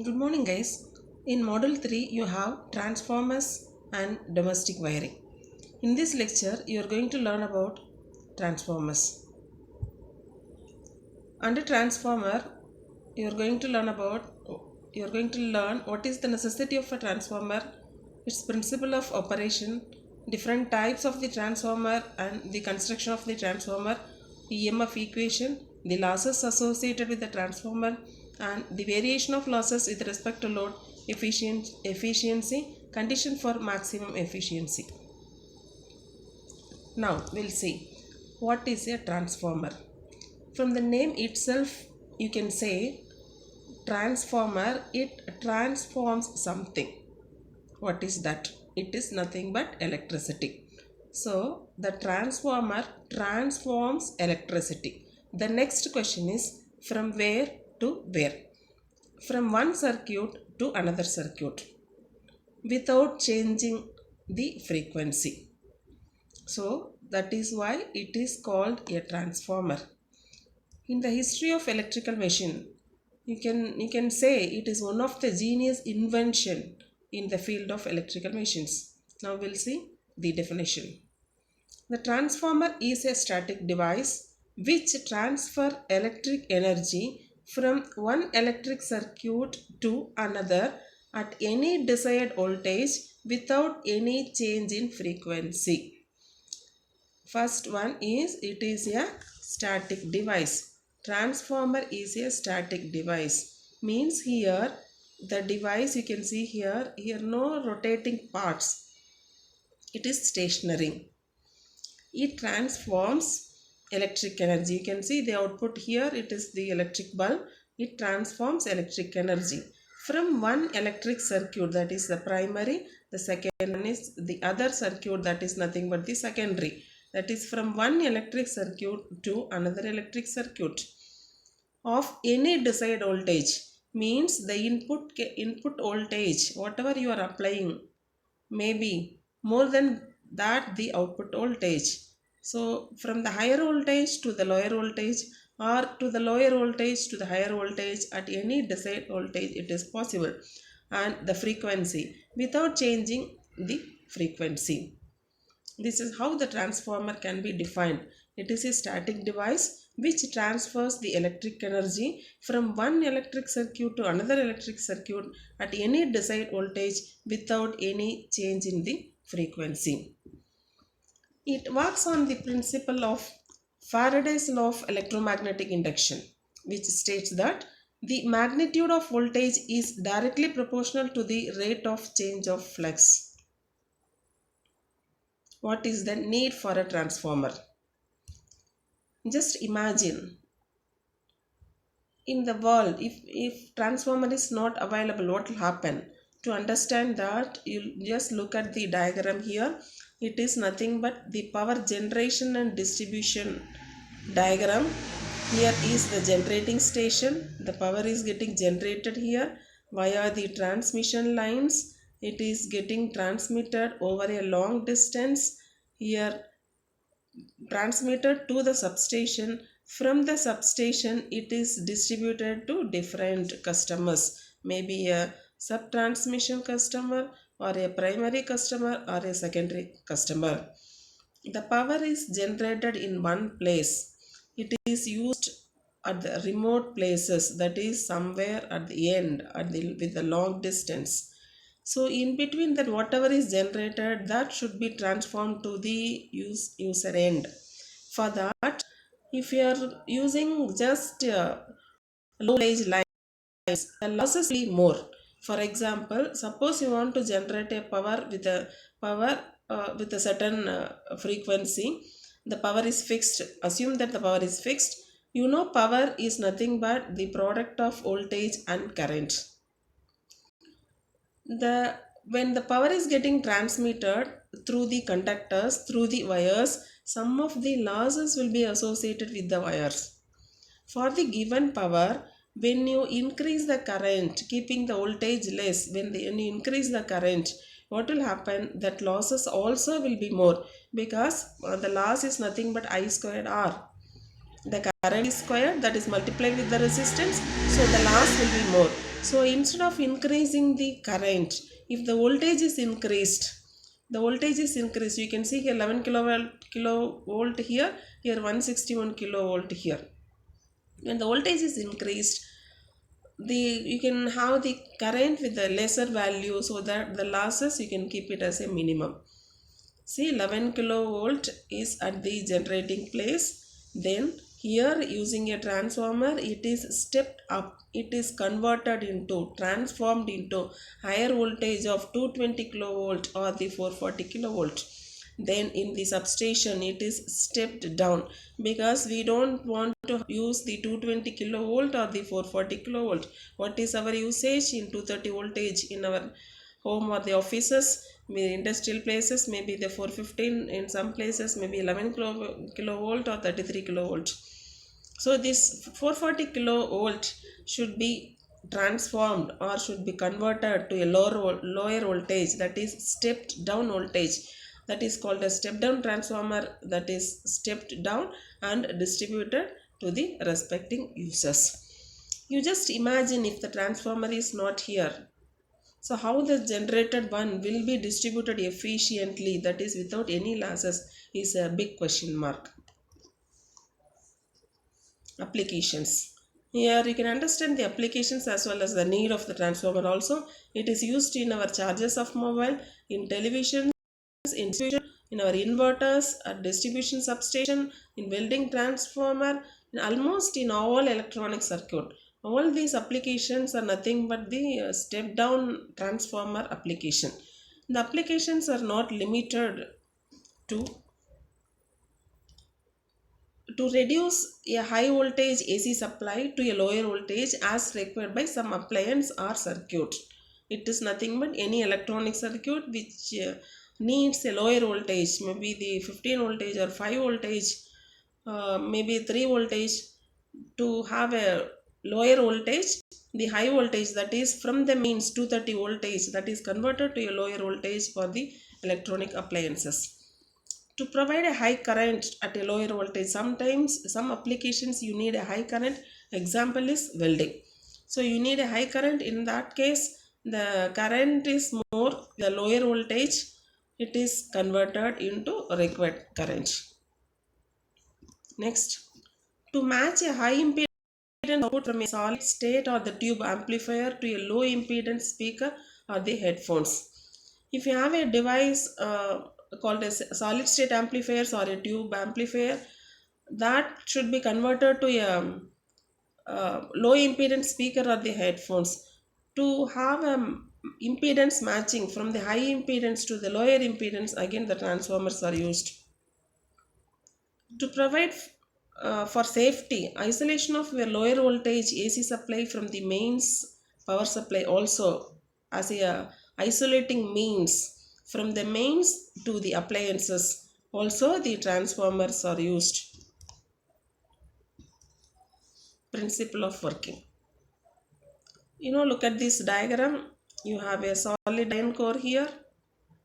Good morning, guys. In Model 3, you have transformers and domestic wiring. In this lecture, you are going to learn about transformers. Under transformer, you are going to learn what is the necessity of a transformer, its principle of operation, different types of the transformer and the construction of the transformer, EMF equation, the losses associated with the transformer, and the variation of losses with respect to load efficiency, condition for maximum efficiency. Now we'll see what is a transformer. From the name itself, you can say transformer, it transforms something. What is that? It is nothing but electricity. So the transformer transforms electricity. The next question is from where to where? From one circuit to another circuit without changing the frequency. So that is why it is called a transformer. In the history of electrical machine, you can say it is one of the genius invention in the field of electrical machines. Now we'll see the definition. The transformer is a static device which transfers electric energy from one electric circuit to another at any desired voltage without any change in frequency. First one is it is a static device. Transformer is a static device. Means here the device you can see here no rotating parts. It is stationary. It transforms electric energy. You can see the output here, it is the electric bulb. It transforms electric energy from one electric circuit, that is the primary. The second one is the other circuit, that is nothing but the secondary. That is from one electric circuit to another electric circuit of any desired voltage. Means the input voltage whatever you are applying may be more than that the output voltage. So from the higher voltage to the lower voltage, or to the lower voltage to the higher voltage, at any desired voltage it is possible, and the frequency without changing the frequency. This is how the transformer can be defined. It is a static device which transfers the electric energy from one electric circuit to another electric circuit at any desired voltage without any change in the frequency. It works on the principle of Faraday's law of electromagnetic induction, which states that the magnitude of voltage is directly proportional to the rate of change of flux. What is the need for a transformer? Just imagine in the world, if transformer is not available, what will happen? To understand that, you just look at the diagram here. It is nothing but the power generation and distribution diagram. Here is the generating station. The power is getting generated here via the transmission lines. It is getting transmitted over a long distance here, transmitted to the substation. From the substation it is distributed to different customers, maybe a sub-transmission customer or a primary customer or a secondary customer. The power is generated in one place. It is used at the remote places, that is somewhere at the end with a long distance. So in between that whatever is generated, that should be transformed to the user end. For that, if you are using just low voltage lines, the losses will be more. For example, suppose you want to generate a power with a certain frequency. The power is fixed. Assume that the power is fixed. You know power is nothing but the product of voltage and current. When the power is getting transmitted through the conductors, through the wires, some of the losses will be associated with the wires. For the given power, when you increase the current, keeping the voltage less, when you increase the current, what will happen? That losses also will be more, because the loss is nothing but I squared R. The current is squared, that is multiplied with the resistance, so the loss will be more. So instead of increasing the current, if the voltage is increased, you can see here 11 kilovolt here, here 161 kilovolt here. When the voltage is increased, the you can have the current with the lesser value, so that the losses you can keep it as a minimum. See, 11 kilovolt is at the generating place. Then here using a transformer, it is stepped up. It is transformed into higher voltage of 220 kilovolt or the 440 kilovolt. Then in the substation, it is stepped down, because we don't want to use the 220 kilovolt or the 440 kilovolt. What is our usage in 230 voltage in our home or the offices? Industrial places, maybe the 415, in some places maybe 11 kilovolt or 33 kilovolt. So this 440 kilovolt should be transformed or should be converted to a lower voltage, that is stepped down voltage. That is called a step down transformer, that is stepped down and distributed to the respecting users. You just imagine if the transformer is not here, so how the generated one will be distributed efficiently, that is without any losses, is a big question mark. Applications. Here you can understand the applications as well as the need of the transformer also. It is used in our chargers of mobile, in televisions, in our inverters, at distribution substation, in welding transformer, almost in all electronic circuit. All these applications are nothing but the step down transformer application. The applications are not limited to reduce a high voltage AC supply to a lower voltage as required by some appliance or circuit. It is nothing but any electronic circuit which needs a lower voltage, maybe the 15 voltage or 5 voltage, maybe 3 voltage, to have a lower voltage. The high voltage, that is from the mains 230 voltage, that is converted to a lower voltage for the electronic appliances. To provide a high current at a lower voltage, sometimes some applications you need a high current. Example is welding. So you need a high current. In that case, the current is more, the lower voltage, it is converted into required current. Next, to match a high impedance output from a solid state or the tube amplifier to a low impedance speaker or the headphones. If you have a device called as solid state amplifiers or a tube amplifier, that should be converted to a low impedance speaker or the headphones. To have impedance matching from the high impedance to the lower impedance, again the transformers are used. To provide for safety, isolation of a lower voltage AC supply from the mains power supply also as a isolating means from the mains to the appliances. Also the transformers are used. Principle of working. Look at this diagram. You have a solid iron core here.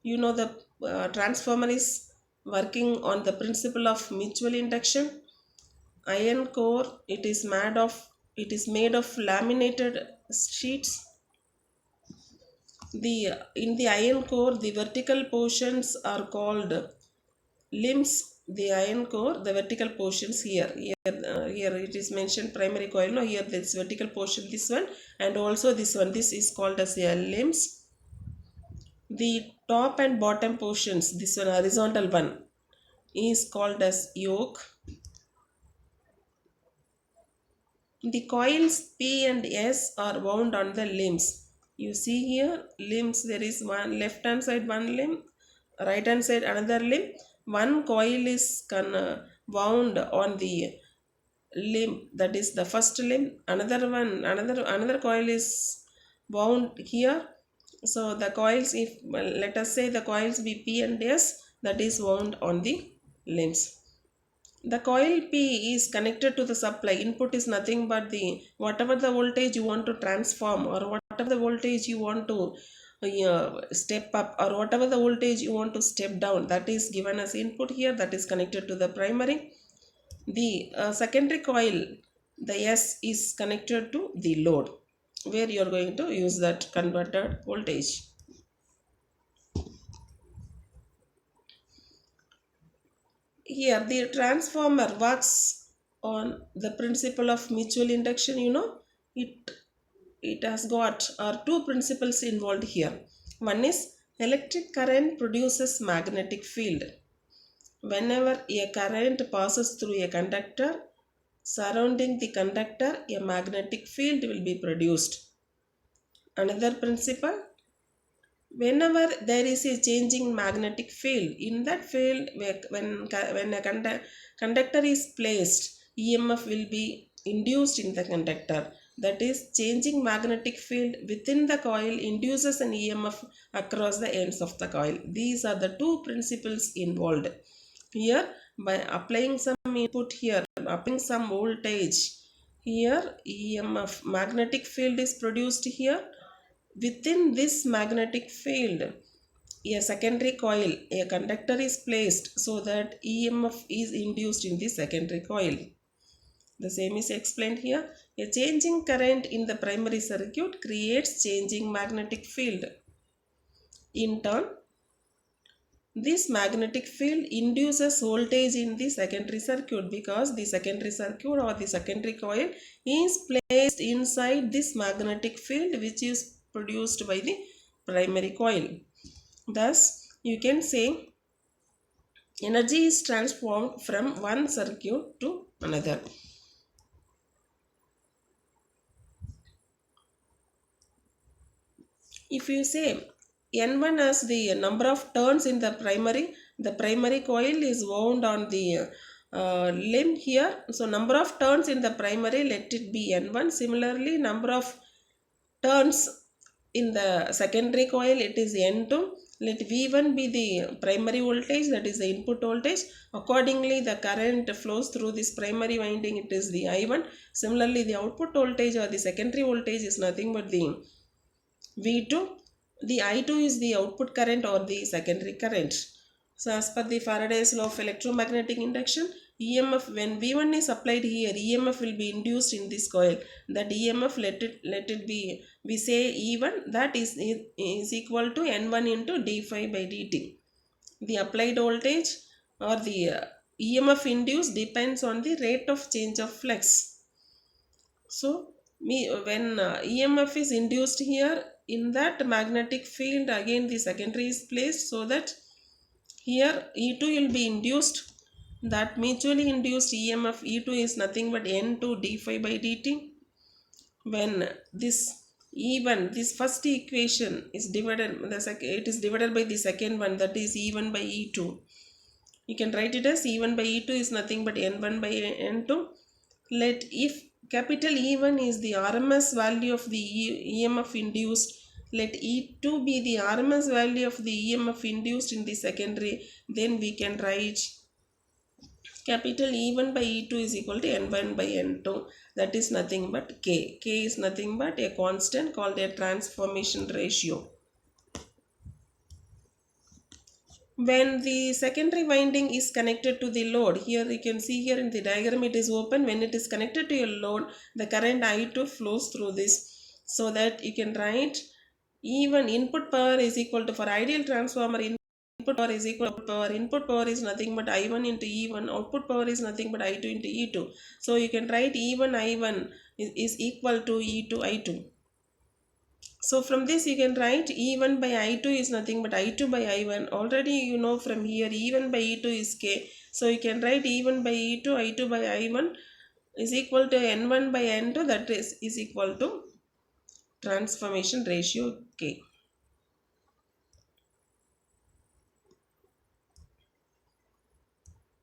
The transformer is working on the principle of mutual induction. Iron core, it is made of laminated sheets. In the iron core, the vertical portions are called limbs. The iron core, the vertical portions here it is mentioned primary coil. No, here this vertical portion, this one, and also this one, this is called as a limbs. The top and bottom portions, this one horizontal one, is called as yoke. The coils P and S are wound on the limbs. You see here limbs, there is one left hand side one limb, right hand side another limb. One coil is wound on the limb, that is the first limb. Another coil is wound here. So the coils, if let us say the coils be P and S, that is wound on the limbs. The coil P is connected to the supply. Input is nothing but the whatever the voltage you want to transform, or whatever the voltage you want to step up, or whatever the voltage you want to step down, that is given as input here, that is connected to the primary. The secondary coil, the S, is connected to the load. where you are going to use that converted voltage. Here the transformer works on the principle of mutual induction. It it has got two principles involved here. One is electric current produces magnetic field. Whenever a current passes through a conductor, surrounding the conductor, a magnetic field will be produced. Another principle, whenever there is a changing magnetic field, in that field, when a conductor is placed, EMF will be induced in the conductor. That is, changing magnetic field within the coil induces an EMF across the ends of the coil. These are the two principles involved. Here, by applying some input here, applying some voltage, here EMF magnetic field is produced here. Within this magnetic field, a secondary coil, a conductor is placed so that EMF is induced in the secondary coil. The same is explained here. A changing current in the primary circuit creates changing magnetic field. In turn, this magnetic field induces voltage in the secondary circuit because the secondary circuit or the secondary coil is placed inside this magnetic field which is produced by the primary coil. Thus, you can say energy is transformed from one circuit to another. If you say N1 as the number of turns in the primary coil is wound on the limb here. So number of turns in the primary, let it be N1. Similarly, number of turns in the secondary coil, it is N2. Let V1 be the primary voltage, that is the input voltage. Accordingly, the current flows through this primary winding, it is the I1. Similarly, the output voltage or the secondary voltage is nothing but the V2. The I2 is the output current or the secondary current. So as per the Faraday's law of electromagnetic induction, EMF, when V1 is applied here, EMF will be induced in this coil. That EMF, let it be, we say E1, that is equal to N1 into d phi by dt. The applied voltage or the EMF induced depends on the rate of change of flux. So when EMF is induced here, in that magnetic field again the secondary is placed so that here E2 will be induced. That mutually induced EMF E2 is nothing but N2 d phi by dt. When this E1, this first equation is divided, it is divided by the second one, that is E1 by E2. You can write it as E1 by E2 is nothing but N1 by N2. Let if capital E1 is the RMS value of the EMF induced, let E2 be the RMS value of the EMF induced in the secondary, then we can write capital E1 by E2 is equal to N1 by N2, that is nothing but K. K is nothing but a constant called a transformation ratio. When the secondary winding is connected to the load, here you can see here in the diagram it is open. When it is connected to a load, the current I2 flows through this, so that you can write even input power is equal to, for ideal transformer, input power is equal to power. Input power is nothing but I1 into E1. Output power is nothing but I2 into E2. So you can write E1 I1 is equal to E2 I2. So from this you can write E1 by I2 is nothing but I2 by I1. Already you know from here E1 by E2 is K. So you can write E1 by E2, I2 by I1 is equal to N1 by N2, that is equal to transformation ratio K.